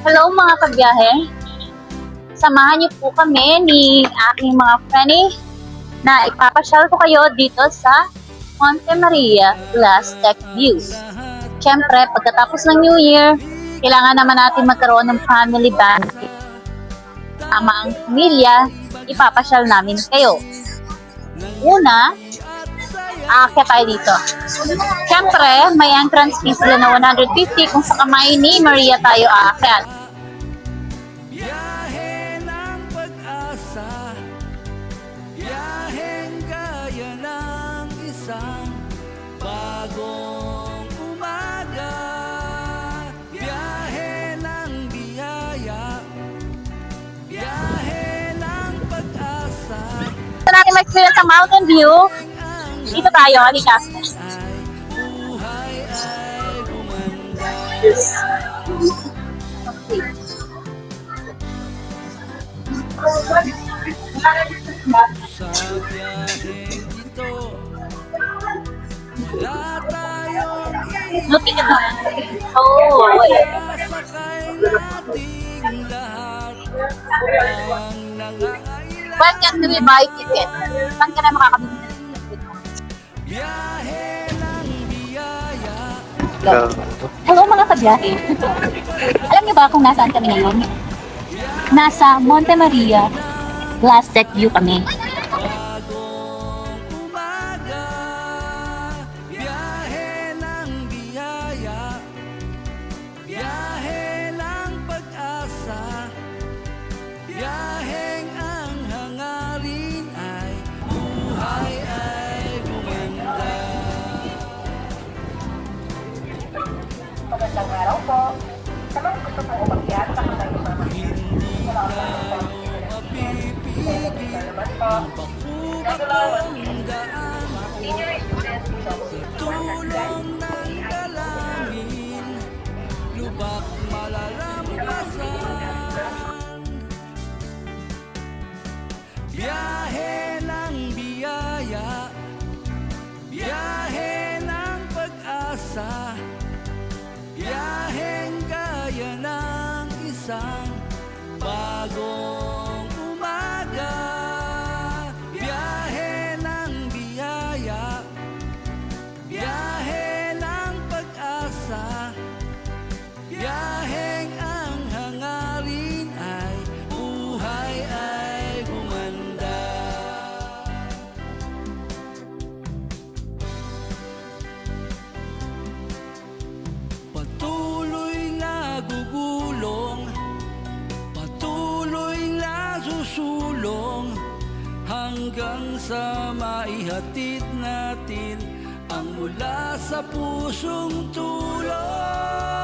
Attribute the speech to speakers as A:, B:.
A: Hello mga kabiyahe. Samahan niyo po kami ni aking mga friend na ipapasyal ko kayo dito sa Monte Maria Glass Deck View. Siyempre, pagkatapos ng New Year, kailangan naman natin magkaroon ng family band. Tama ang pamilya, ipapasyal namin kayo. Una, aakyat tayo dito. Siyempre, may entrance fee sila na 150 kung sa kamay ni Maria tayo aakyat.
B: Biyahe ng pag-asa, biyaheng gaya ng isang bagong umaga, biyahe ng biyaya, biyahe ng pag-asa.
A: Gusto natin ma-experience ang mountain view. Dito tayo, halika.
B: Buhay ay gumanda. Sa biyaheng ito, wala tayong
A: Lupit ito. Oh,
B: isasakay nating lahat ang nangangailangan.
A: welcome to the buy ticket. Saan ka na makakabili ng ticket?
B: Biyahe ng biyaya,
A: Hello mga kabiyahe. Alam niyo ba kung nasaan kami ngayon? Nasa Monte Maria Glass Deck View kami.
B: bagong umaga, biyahe ng biyaya, biyahe ng pag-asa, biyaheng ang hangarin ay buhay ay gumanda.
C: Magandang araw po. Sa mga gusto pong umakyat sa kamay ng mga
B: Hindi tayo mapipigil, bakubak ang daan, tulong ng dalangin, lubak malalampasan. Biyahe ng biyaya, biyahe ng pag-asa, biyaheng gaya ng isang bagong umaga, biyahe ng biyaya, biyahe ng pag-asa, biyaheng ang hangarin ay buhay ay gumanda. Patuloy na gugulong, patuloy na susulong, hanggang sa maihatid natin ang mula sa pusong tulong.